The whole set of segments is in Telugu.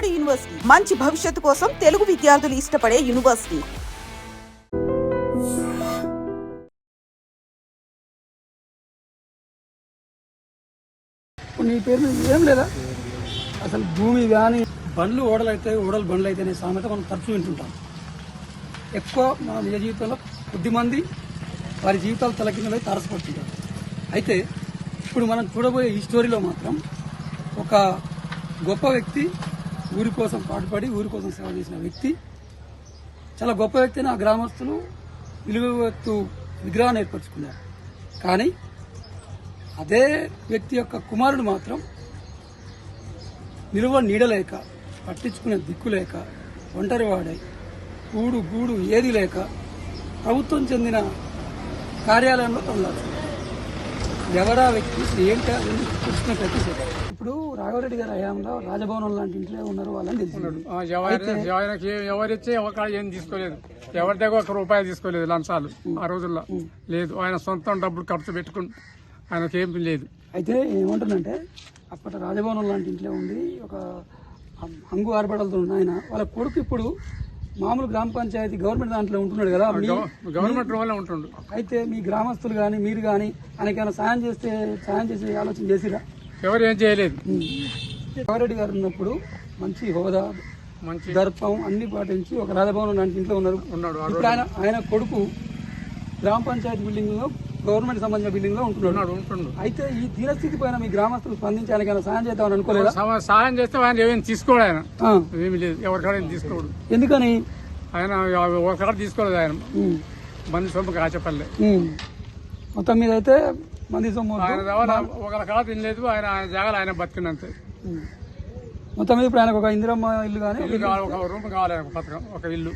రాఘవరెడ్డి యూనివర్సిటీ మంచి భవిష్యత్తు కోసం తెలుగు విద్యార్థులు ఇష్టపడే యూనివర్సిటీ. నీ పేరు ఏం లేదా అసలు భూమి కానీ బండ్లు ఓడలు అయితే ఓడలు బండ్లు అయితే అనే సామెత మనం తరచూ వింటుంటాం. ఎక్కువ మన నిజ జీవితంలో కొద్దిమంది వారి జీవితాలు తలకిందులై తారసపడుతుంటారు. అయితే ఇప్పుడు మనం చూడబోయే ఈ స్టోరీలో మాత్రం ఒక గొప్ప వ్యక్తి, ఊరి కోసం పాటుపడి ఊరి కోసం సేవ చేసిన వ్యక్తి, చాలా గొప్ప వ్యక్తిని ఆ గ్రామస్తులు నిలువెత్తు విగ్రహాన్ని ఏర్పరచుకున్నారు. కానీ అదే వ్యక్తి యొక్క కుమారుడు మాత్రం నిలువ నీడలేక, పట్టించుకునే దిక్కు లేక, ఒంటరి వాడై, కూడు గూడు ఏది లేక ప్రభుత్వం చెందిన కార్యాలయంలో తొలగాల్సి ఎవరా వ్యక్తి ఏంటో చూసిన ప్రతి ఇప్పుడు రాఘవరెడ్డి గారి హయాంలో రాజభవనం లాంటి ఇంట్లో ఉన్నారు వాళ్ళని తెలుసుకున్నాడు. ఎవరిచ్చే ఒక ఏం తీసుకోలేదు, ఎవరి దగ్గర ఒక రూపాయి తీసుకోలేదు లంచాలు ఆ రోజుల్లో లేదు. ఆయన సొంతం డబ్బులు ఖర్చు పెట్టుకుని ఆయనకేం లేదు. అయితే ఏమంటుందంటే అప్పటి రాజభవనం లాంటి ఇంట్లో ఉండి ఒక హంగు ఆర్భటాలతో ఉన్న ఆయన వాళ్ళ కొడుకు ఇప్పుడు మామూలు గ్రామ పంచాయతీ గవర్నమెంట్ దాంట్లో ఉంటున్నాడు కదా, గవర్నమెంట్ రోల్ ఉంటుండు. అయితే మీ గ్రామస్తులు కానీ మీరు కానీ ఆయనకైనా సాయం చేసే ఆలోచన చేసిరా? ఎవరు ఏం చేయలేదు. రాఘవరెడ్డి గారు ఉన్నప్పుడు మంచి హోదా, మంచి దర్పం అన్ని పాటించి ఒక రాజభవనం లాంటి ఇంట్లో ఉన్నాడు. ఇప్పుడు ఆయన కొడుకు గ్రామ పంచాయతీ బిల్డింగ్ లో, గవర్నమెంట్ సంబంధించిన బిల్డింగ్ లో ఉంటున్నాడు. అయితే ఈ దీనస్థితి పైన మీ గ్రామస్తులు స్పందించి ఆయనకైనా సాయం చేద్దామని అనుకోలేదా? సాయం చేస్తే ఆయన ఏమేమి తీసుకోడు, ఆయన ఏమి లేదు, ఎవరికాడ తీసుకోడు. ఎందుకని? ఆయన ఒకసారి తీసుకోలేదు. ఆయన మంది సొమ్ము కాచపల్లె మొత్తం మీద అయితే మంది సొమ్ము ఆయన ఒకరి కాడ తినలేదు. ఆయన జాగాలు ఆయన బతికినంతే. మొత్తం మీద ఇప్పుడు ఆయనకు ఒక ఇందిరమ్మ ఇల్లు కానీ ఒక రూమ్ కావాలి, ఆయన పథకం, ఒక ఇల్లు.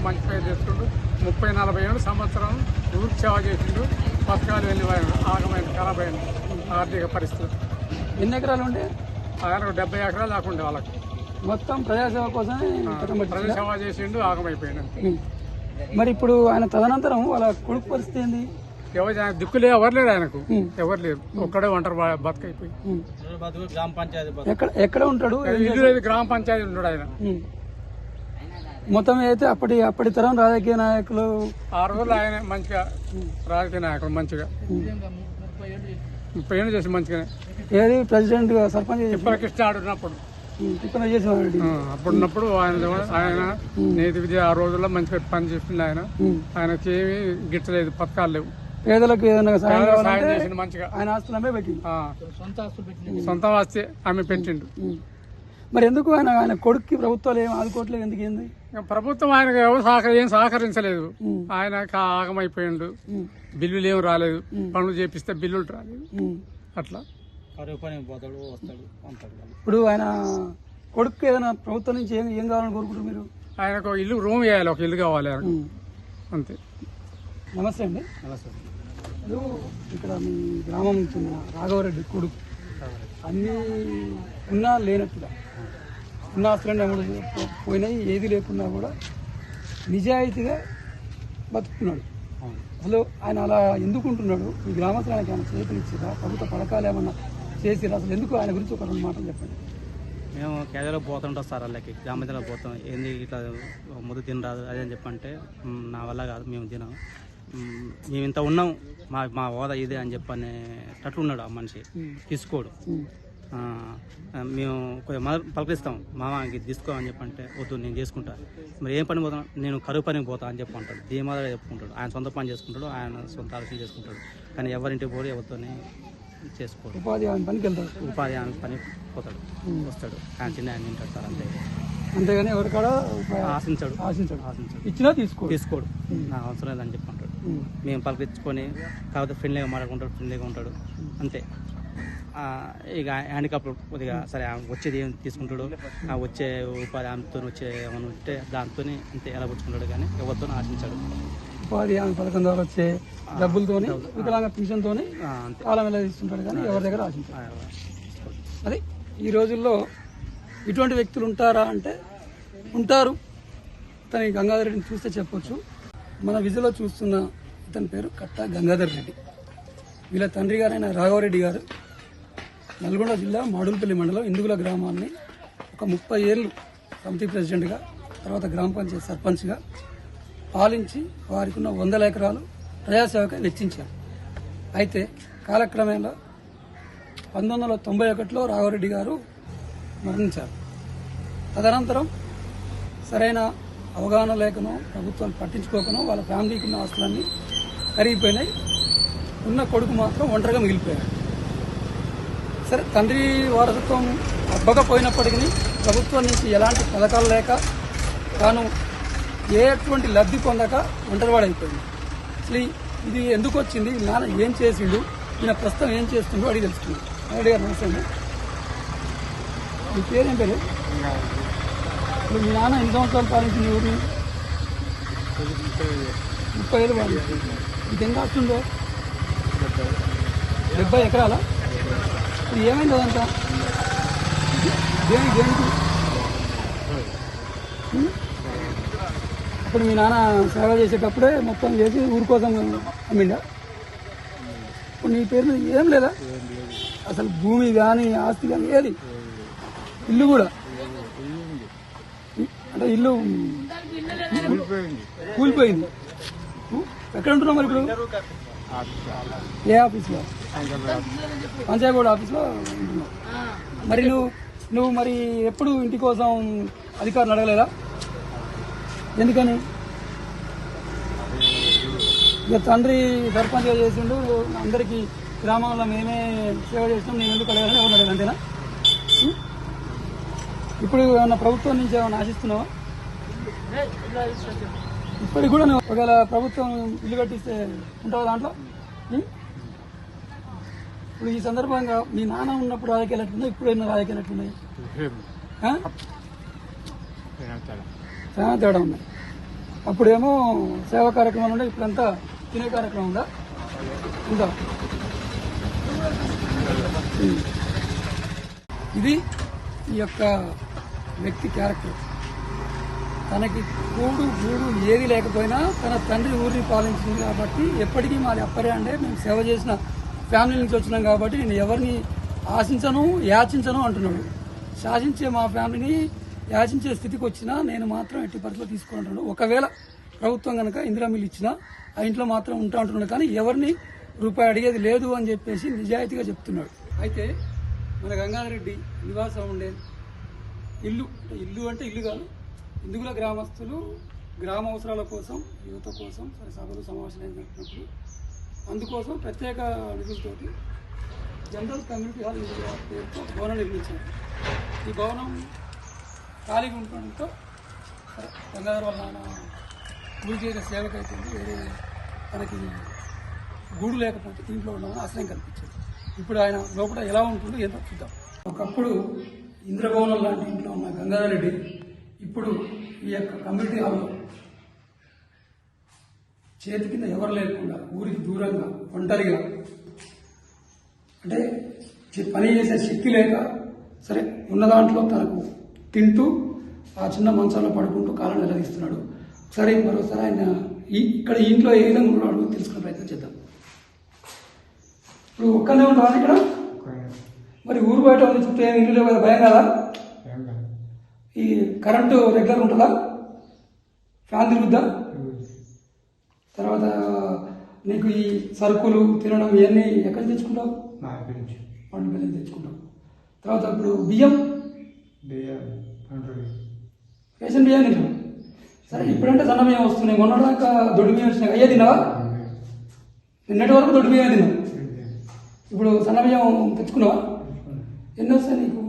మంచి పేరు చేసుకుంటూ 30-40 సంవత్సరం ఊరికి సేవ చేసిండు. పథకాలు వెళ్ళిపోయాడు, ఆగమైన ఖరాబ్ అయింది ఆర్థిక పరిస్థితి. ఎన్ని ఎకరాలు ఉండే ఆయనకు? 70 ఎకరాలు లేకుండే వాళ్ళకి. మొత్తం ప్రజాసేవ కోసమే ప్రజాసేవ చేసిండు, ఆగమైపోయాడు. మరి ఇప్పుడు ఆయన తదనంతరం వాళ్ళ కొడుకు పరిస్థితి ఏంది? ఎవరు దిక్కులే, ఎవరు లేరు ఆయనకు, ఎవరు లేరు. ఒక్కడే ఒంటరి బతుకైపోయి ఎక్కడ ఉంటాడు? ఇల్లు లేదు, గ్రామ పంచాయతీ ఉన్నాడు ఆయన. మొత్తం అయితే అప్పటి తరం రాజకీయ నాయకులు ఆ రోజుల్లో ఆయన మంచిగా రాజకీయ నాయకులు మంచిగా 30 ఏళ్ళు చేసి మంచిగానే. ఏది ప్రెసిడెంట్ సర్పంచ్ కృష్ణ ఆడున్నప్పుడు చేసేవాడు. అప్పుడున్నప్పుడు ఆయన నేతి విద్య ఆ రోజుల్లో మంచిగా పని చేసిండు. ఆయనకి ఏమి గిట్టలేదు, పథకాలు లేవు. పేదలకు ఏదైనా సాయం చేసిండు మంచిగా. ఆయన ఆస్తులు అమ్మే పెట్టిండు, సొంత ఆస్తి ఆమె పెట్టిండు. మరి ఎందుకు ఆయన కొడుక్కి ప్రభుత్వాలు ఏం ఆదుకోవట్లేదు? ఎందుకు ఏంది? ప్రభుత్వం ఆయనకు ఏం సహకరించలేదు. ఆయన ఆగమైపోయిండు. బిల్లులు ఏం రాలేదు, పనులు చేపిస్తే బిల్లులు రాలేదు. అట్లా ఇప్పుడు ఆయన కొడుకు ఏదైనా ప్రభుత్వం నుంచి ఏం కావాలని కోరుకుంటారు మీరు? ఆయనకు ఇల్లు, రూమ్ వేయాలి, ఒక ఇల్లు కావాలి అంతే. నమస్తే అండి. నమస్తే. ఇక్కడ మీ గ్రామం చెందిన రాఘవరెడ్డి కొడుకు అన్నీ ఉన్నా లేనట్టుగా, ఉన్న ఆస్తులన్నీ అమ్ముడు పోయినాయి, ఏది లేకున్నా కూడా నిజాయితీగా బతుకుతున్నాడు. అసలు ఆయన అలా ఎందుకు ఉంటున్నాడు? ఈ గ్రామస్తులు ఆయనకి ఏమైనా చేతులిచ్చిరా? ప్రభుత్వ పథకాలు ఏమన్నా చేసిరా? అసలు ఎందుకు ఆయన గురించి ఒక 2 మాటలు చెప్పండి. మేము కేజీలో పోతుంటాం సార్, వాళ్ళకి గ్రామీణలో పోతాం. ఏంది ఇట్లా ముద్దు తినరాదు అదే అని చెప్పంటే నా వల్ల కాదు, మేము తినాం, మేము ఇంత ఉన్నాం, మా హోదా ఇదే అని చెప్పనేటట్లు ఉన్నాడు ఆ మనిషి. తీసుకోడు. మేము కొంచెం పలకరిస్తాం, మామ ఇది తీసుకోమని చెప్పంటే వద్దు నేను చేసుకుంటా. మరి ఏం పని పోతాను? నేను కరువు పనికి పోతా అని చెప్పి అంటాడు. ధీమాగా చెప్పుకుంటాడు. ఆయన సొంత పని చేసుకుంటాడు, ఆయన సొంత ఆలోచన చేసుకుంటాడు. కానీ ఎవరింటికి పోడు, ఎవరితోనే చేసుకోడు. ఉపాధి హామీ పనికి వెళ్తాడు, ఉపాధి హామీ పని పోతాడు, వస్తాడు, ఆయన తిన్న ఆయన తింటాడు సార్, అంతే. అంతేగాని ఎవరికాడ ఆశించాడు. ఇచ్చినా తీసుకోడు. నా అవసరం లేదని చెప్పి అంటాడు. మేము పలకరించుకొని కాకపోతే ఫ్రెండ్లీగా మాట్లాడుకుంటాడు, ఫ్రెండ్లీగా ఉంటాడు, అంతే. ఇక హ్యాండిక్యాప్ కొద్దిగా సరే వచ్చేది ఏం తీసుకుంటాడు, వచ్చే ఉపాధి హామీతో వచ్చే ఏమైనా ఉంటే దాంతో అంతే ఎలా పుచ్చుకుంటాడు, కానీ ఎవరితో ఆశించాడు. ఉపాధి హామీ పథకం ద్వారా వచ్చే డబ్బులతో, వికలాంగ పింఛన్తో కాలం ఎలా తీసుకుంటాడు, కానీ ఎవరి దగ్గర ఆశించాడు. అది ఈ రోజుల్లో ఇటువంటి వ్యక్తులు ఉంటారా అంటే ఉంటారు. తన గంగాధర్ రెడ్డిని చూస్తే చెప్పొచ్చు. మన విజులో చూస్తున్న ఇతని పేరు కట్ట గంగాధర్ రెడ్డి. వీళ్ళ తండ్రి గారైన రాఘవరెడ్డి గారు నల్గొండ జిల్లా మాడుల్పల్లి మండలం ఇందుగుల గ్రామాన్ని ఒక ఒక 30 ఏళ్ళు కమిటీ ప్రెసిడెంట్గా, తర్వాత గ్రామ పంచాయతీ సర్పంచ్గా పాలించి వారికి ఉన్న 100 ఎకరాలు ప్రజాసేవకై వెచ్చించారు. అయితే కాలక్రమేణా 1991లో రాఘవరెడ్డి గారు మరణించారు. తదనంతరం సరైన అవగాహన లేకనో, ప్రభుత్వాలు పట్టించుకోకనో వాళ్ళ ఫ్యామిలీకి ఉన్న ఆస్తులన్నీ కరిగిపోయినాయి. ఉన్న కొడుకు మాత్రం ఒంటరిగా మిగిలిపోయాడు. సరే, తండ్రి వారసత్వం అబ్బకపోయినప్పటికీ ప్రభుత్వం నుంచి ఎలాంటి పథకాలు లేక తాను ఎటువంటి లబ్ధి పొందక ఒంటరివాడైపోయింది. అసలు ఇది ఎందుకు వచ్చింది, నాన్న ఏం చేసిండు, ఈయన ప్రస్తుతం ఏం చేస్తుండో అడిగి తెలుసుకున్నాడు. అడిగారు, నమస్తే. మీ పేరేం పేరు? ఇప్పుడు మీ నాన్న ఎన్ని సంవత్సరాలు పాలించింది ఊరిని? 30 ఏళ్ళు పాలించింది. ఇది ఎంత వస్తుందో? 70 ఎకరాలా? ఇప్పుడు ఏమైంది అదంతా? దేనికి? ఇప్పుడు మీ నాన్న సేవ చేసేటప్పుడే మొత్తం చేసి ఊరి కోసం అమ్మిండా? ఇప్పుడు నీ పేరు మీద ఏం లేదా? అసలు భూమి కానీ ఆస్తి కానీ ఏది? ఇల్లు కూడా అంటే ఇల్లు కూలిపోయింది. ఎక్కడ ఉంటున్నావు మరి ఇప్పుడు? ఏ ఆఫీస్లో? పంచాయతీ బోర్డు ఆఫీస్లో ఉంటున్నావు. మరి నువ్వు మరి ఎప్పుడు ఇంటి కోసం అధికారులు అడగలేదా? ఎందుకని? ఇక తండ్రి సర్పంచ్గా చేసిండు, అందరికీ గ్రామంలో మేమే సేవ చేస్తాం, నేను ఎందుకు అడగాలని ఎవరు అడగాలి, అంతేనా? ఇప్పుడు ఏమన్నా ప్రభుత్వం నుంచి ఏమైనా ఆశిస్తున్నావా? ఇప్పటికి కూడా నువ్వు ఒకవేళ ప్రభుత్వం ఇల్లు కట్టిస్తే ఉంటావు దాంట్లో? ఇప్పుడు ఈ సందర్భంగా మీ నాన్న ఉన్నప్పుడు రాజకీయాలు ఎట్లున్నాయి, ఇప్పుడు ఎన్నో రాజకీయాలు ఎట్లున్నాయి? చాలా తేడా ఉన్నాయి. అప్పుడేమో సేవా కార్యక్రమాలు ఉండే, ఇప్పుడంతా తినే కార్యక్రమం ఉందా? ఉందా? ఇది ఈ యొక్క వ్యక్తి క్యారెక్టర్. తనకి కూడు గూడు ఏది లేకపోయినా తన తండ్రి ఊరిని పాలించింది కాబట్టి ఎప్పటికీ మాది అప్పరే అంటే మేము సేవ చేసిన ఫ్యామిలీ నుంచి వచ్చినాం కాబట్టి నేను ఎవరిని ఆశించను, యాచించను అంటున్నాడు. శాసించే మా ఫ్యామిలీని యాచించే స్థితికి వచ్చినా నేను మాత్రం ఎట్టి పరిస్థితుల్లో తీసుకుంటున్నాడు. ఒకవేళ ప్రభుత్వం కనుక ఇందిరా మిల్లు ఇచ్చినా ఆ ఇంట్లో మాత్రం ఉంటా అంటున్నాడు, కానీ ఎవరిని రూపాయి అడిగేది లేదు అని చెప్పేసి నిజాయితీగా చెప్తున్నాడు. అయితే మన గంగాధర్ రెడ్డి నివాసం ఉండే ఇల్లు అంటే ఇల్లు కాదు, ఇందుగుల గ్రామస్తులు గ్రామ అవసరాల కోసం, యువత కోసం సభలు సమావేశాలు జరిపినప్పుడు అందుకోసం ప్రత్యేక నిధులతోటి జనరల్ కమ్యూనిటీ హాల్ పేరుతో భవనం నిర్మించారు. ఈ భవనం ఖాళీగా ఉండడంతో గంగాధర్ వాళ్ళ నాన్న ఊరి చేసే సేవకు అవుతుంది, వేరే తనకి గూడు లేకపోతే ఇంట్లో ఉండమని ఆశ్రయం కల్పించారు. ఇప్పుడు ఆయన లోపల ఎలా ఉంటుందో ఏంటో చూద్దాం. ఒకప్పుడు ఇంద్రభవనం లాంటి ఇంట్లో ఉన్న గంగాధర్ రెడ్డి ఇప్పుడు ఈ యొక్క కమ్యూనిటీ హాల్లో చేతి కింద ఎవరు లేకుండా ఊరికి దూరంగా ఒంటరిగా, అంటే పని చేసే శక్తి లేక సరే ఉన్న దాంట్లో తనకు తింటూ ఆ చిన్న మంచంలో పడుకుంటూ కాలం నిలదీస్తున్నాడు. సరే, మరోసారి ఆయన ఇక్కడ ఇంట్లో ఏ విధంగా ఉన్నాడు తెలుసుకునే ప్రయత్నం చేద్దాం. ఇప్పుడు ఒక్కనే ఉంటాను ఇక్కడ, మరి ఊరు బయట ఉంది, చుట్టూ ఏమి ఇల్లు లేవు కదా, భయం కదా? ఈ కరెంటు రెగ్యులర్ ఉంటుందా? ఫ్యాన్ తిరుగుద్దా? తర్వాత నీకు ఈ సరుకులు తినడం ఇవన్నీ ఎక్కడి నుంచి తెచ్చుకుంటావు? పండు బియ్యం తెచ్చుకుంటావు. తర్వాత ఇప్పుడు బియ్యం రేషన్ బియ్యం తింటావు. సరే, ఇప్పుడంటే సన్న బియ్యం వస్తున్నాయి, మొన్నదాకా దొడ్డు బియ్యం వచ్చినాయి, అయ్యే తిన్నావా? నిన్నటి వరకు దొడ్డు బియ్యం తిన్నావు, ఇప్పుడు సన్న బియ్యం తెచ్చుకున్నావా? ఎన్ని వస్తాయి నీకు?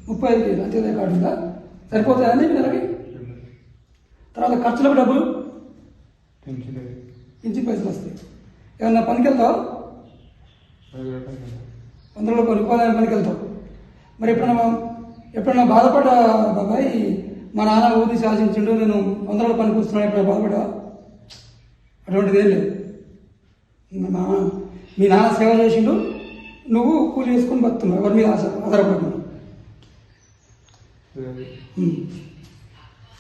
35 కేజీలు అంత్యోదయ కార్డు ఉందా? సరిపోతాయా నీకు నెలకి? తర్వాత ఖర్చులకు డబ్బులు ఇంచి పైసలు వస్తాయి. ఏమన్నా పనికి వెళ్తావు? 100 రూపాయలు పనికి వెళ్తావు. మరి ఎప్పుడైనా బాధపడ్డా బాబాయ్ మా నాన్న ఊరిని శాసించిండు, నేను 100 పనికి వస్తున్నాను, ఎప్పుడైనా బాధపడ్డా? అటువంటిది ఏం లేదు. మీ నాన్న సేవ చేసిండు, నువ్వు కూలి వేసుకొని బతున్నావు, ఎవరి మీద ఆధారపడుతున్నావు.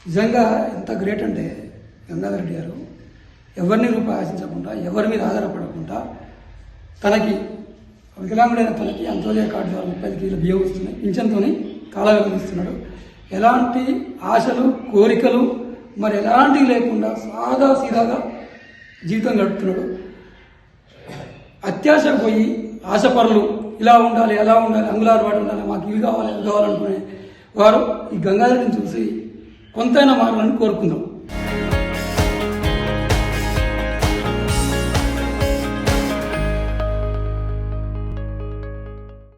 నిజంగా ఎంత గ్రేట్ అంటే గంగాధర్ రెడ్డి గారు ఎవరిని రూపాయి ఆశించకుండా, ఎవరి మీద ఆధారపడకుండా, తనకి వికలాంగుడైన తనకి అంత్యోదయ కార్డు ద్వారా 35 కేజీల బియ్యం వస్తున్నాయి, పింఛన్తో కాలగతిస్తున్నాడు. ఎలాంటి ఆశలు కోరికలు మరి ఎలాంటివి లేకుండా సాదా సీదాగా జీవితం గడుపుతున్నాడు. అత్యాశకు పోయి ఆశపరులు ఇలా ఉండాలి అలా ఉండాలి అంగుళాలు వాడు ఉండాలి మాకు ఇవి కావాలి అవి కావాలనుకునే వారు ఈ గంగాధరిని చూసి కొంతైనా మారాలని కోరుకుందాం.